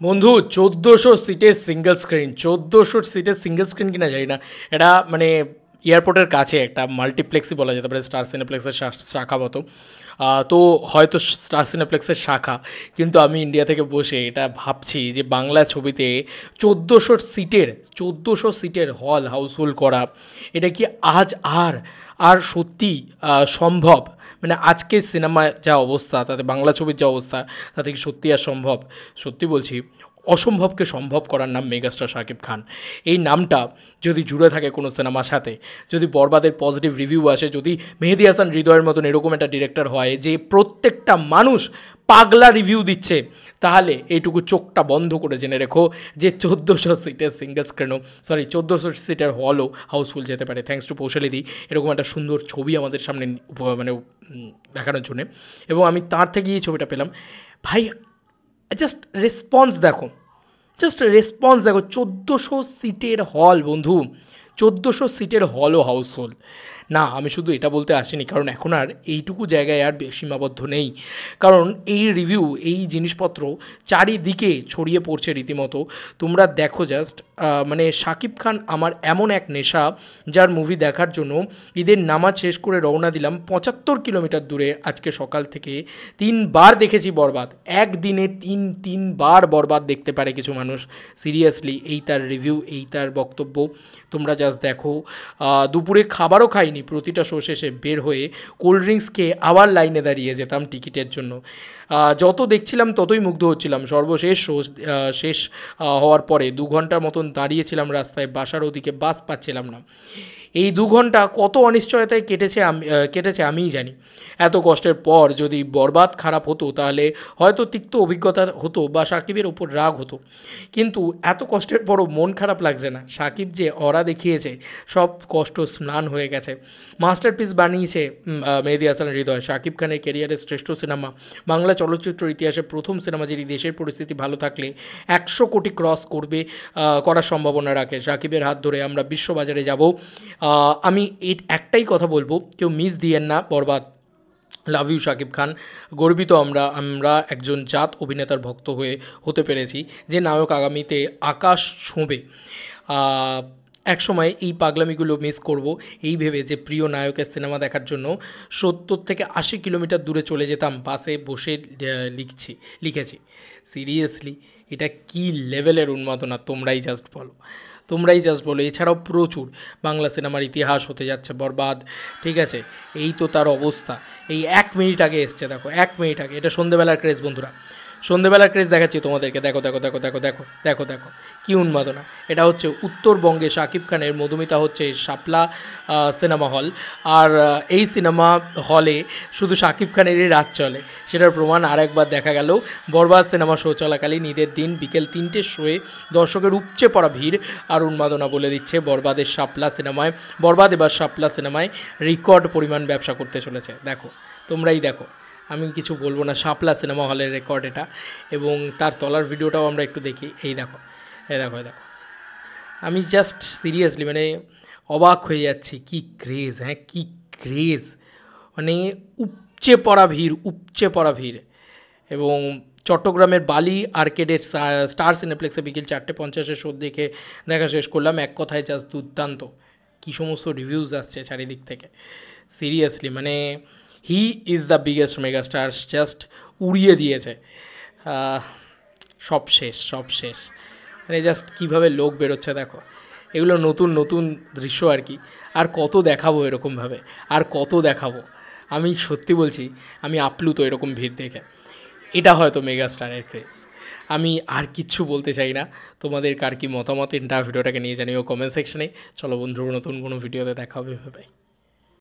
বন্ধু ১৪০০ সিটের single screen, ১৪০০ সিটের সিঙ্গেল স্ক্রিন কিনা জানি না। এটা মানে এয়ারপোর্টের কাছে একটা মাল্টিপ্লেক্সই বলা যেতে পারে, স্টার সিনেপ্লেক্সের শাখা মতো। তো হয়তো স্টার সিনেপ্লেক্সের শাখা, কিন্তু আমি ইন্ডিয়া থেকে বসে এটা ভাবছি যে বাংলা ছবিতে ১৪০০ সিটের হল হাউসফুল করা, এটা কি আজ আর সত্যি সম্ভব? মানে আজকের সিনেমা যা অবস্থা, তাতে বাংলা ছবির যা অবস্থা, তাতে কি সত্যি আর সম্ভব? সত্যি বলছি, অসম্ভবকে সম্ভব করার নাম মেগাস্টার শাকিব খান। এই নামটা যদি জুড়ে থাকে কোনো সিনেমার সাথে, যদি বরবাদের পজিটিভ রিভিউ আসে, যদি মেহেদী হাসান হৃদয়ের মতন এরকম একটা ডিরেক্টর হয় যে প্রত্যেকটা মানুষ পাগলা রিভিউ দিচ্ছে, তাহলে এইটুকু চোখটা বন্ধ করে জেনে রেখো যে ১৪০০ সিটের সিঙ্গেল স্ক্রিনও, ১৪০০ সিটের হলও হাউসফুল যেতে পারে, থ্যাঙ্কস টু পৌশালিদি এরকম একটা সুন্দর ছবি আমাদের সামনে মানে দেখানোর জন্যে। এবং আমি তার থেকেই এই ছবিটা পেলাম। ভাই জাস্ট রেসপন্স দেখো, ১৪০০ সিটের হল বন্ধু, ১৪০০ সিটের হলও হাউসফুল। না, আমি শুধু এটা বলতে আসিনি, কারণ এখন আর এইটুকু জায়গায় আর সীমাবদ্ধ নেই। কারণ এই রিভিউ, এই জিনিসপত্র চারিদিকে ছড়িয়ে পড়ছে রীতিমতো। তোমরা দেখো জাস্ট, মানে শাকিব খান আমার এমন এক নেশা, যার মুভি দেখার জন্য ঈদের নামাজ শেষ করে রওনা দিলাম ৭৫ কিলোমিটার দূরে। আজকে সকাল থেকে ৩ বার দেখেছি বরবাদ। একদিনে তিনবার বরবাদ দেখতে পারে কিছু মানুষ। সিরিয়াসলি, এই তার রিভিউ, এই তার বক্তব্য। তোমরা জাস্ট দেখো, দুপুরে খাবারও খাইনি, প্রতিটা শো শেষে বের হয়ে কোল্ড ড্রিঙ্কস খেয়ে আবার লাইনে দাঁড়িয়ে যেতাম টিকিটের জন্য। যত দেখছিলাম ততই মুগ্ধ হচ্ছিলাম। সর্বশেষ শো শেষ হওয়ার পরে ২ ঘন্টার মতন দাঁড়িয়েছিলাম রাস্তায়, বাসার ওদিকে বাস পাচ্ছিলাম না। এই ২ ঘন্টা কত অনিশ্চয়তায় কেটেছে আমিই জানি। এত কষ্টের পর যদি বরবাদ খারাপ হতো, তাহলে হয়তো তিক্ত অভিজ্ঞতা হতো বা সাকিবের ওপর রাগ হতো, কিন্তু এত কষ্টের পরও মন খারাপ লাগছে না। সাকিব যে অরা দেখিয়েছে, সব কষ্ট স্নান হয়ে গেছে। মাস্টারপিস বানিয়েছে মেহেদী হাসান হৃদয়। সাকিব খানের ক্যারিয়ারের শ্রেষ্ঠ সিনেমা, বাংলা চলচ্চিত্র ইতিহাসে প্রথম সিনেমা যেটি দেশের পরিস্থিতি ভালো থাকলে ১০০ কোটি ক্রস করার সম্ভাবনা রাখে। সাকিবের হাত ধরে আমরা বিশ্ববাজারে যাব। আমি একটাই কথা বলবো, কেউ মিস দিয়েন না বরবাদ। Love you Shakib Khan. গর্বিত আমরা একজন জাত অভিনেতার ভক্ত হতে পেরেছি, যে নায়ক আগামীতে আকাশ ছোঁবে। একসময় এই পাগলামিগুলো মিস করব, এই ভেবে যে প্রিয় নায়কের সিনেমা দেখার জন্য ৭০ থেকে ৮০ কিলোমিটার দূরে চলে যেতাম বাসে বসে লিখেছি। সিরিয়াসলি, এটা কী লেভেলের উন্মাদনা তোমরাই জাস্ট বলো। এছাড়াও প্রচুর বাংলা সিনেমার ইতিহাস হতে যাচ্ছে বরবাদ, ঠিক আছে? এই তো তার অবস্থা। এই ১ মিনিট আগে এসছে, দেখো ১ মিনিট আগে। এটা সন্ধ্যেবেলার ক্রেজ বন্ধুরা, সন্ধ্যেবেলার ক্রেজ দেখাচ্ছি তোমাদেরকে। দেখো কী উন্মাদনা। এটা হচ্ছে উত্তরবঙ্গে শাকিব খানের মধুমিতা হচ্ছে শাপলা সিনেমা হল। আর এই সিনেমা হলে শুধু শাকিব খানেরই রাত চলে, সেটার প্রমাণ আরেকবার দেখা গেল বরবাদ সিনেমা শো চলাকালীন ঈদের দিন বিকেল ৩টের শোয়ে দর্শকের উপচে পড়া ভিড় আর উন্মাদনা বলে দিচ্ছে বরবাদ এবার শাপলা সিনেমায় রেকর্ড পরিমাণ ব্যবসা করতে চলেছে। দেখো, তোমরাই দেখো, আমি কিছু বলবো না। শাপলা সিনেমা হলের রেকর্ড এটা, এবং তার তলার ভিডিওটাও আমরা একটু দেখি। এই দেখো। আমি জাস্ট সিরিয়াসলি মানে অবাক হয়ে যাচ্ছি। কি ক্রেজ, মানে উপচে পড়া ভিড়। এবং চট্টগ্রামের বালি আর্কেডের স্টার সিনেপ্লেক্সে বিকেল ৪:৫০ শো দেখা শেষ করলাম। এক কথায় জাস্ট দুর্দান্ত। কী সমস্ত রিভিউজ আসছে চারিদিক থেকে। সিরিয়াসলি, মানে he is the biggest megastar, just উড়িয়ে দিয়েছে। সব শেষ। মানে জাস্ট কীভাবে লোক বেরোচ্ছে দেখো। এগুলো নতুন দৃশ্য আর কি। আর কত দেখাবো এরকমভাবে, আমি সত্যি বলছি, আমি আপ্লুত এরকম ভিড় দেখে। এটা হয়তো মেগাস্টারের ক্রেজ। আমি আর কিচ্ছু বলতে চাই না। তোমাদের কার কি মতামত ভিডিওটাকে নিয়ে জানিও কমেন্ট সেকশনে। চলো বন্ধু, নতুন কোনো ভিডিওতে দেখা হবে। ভাই।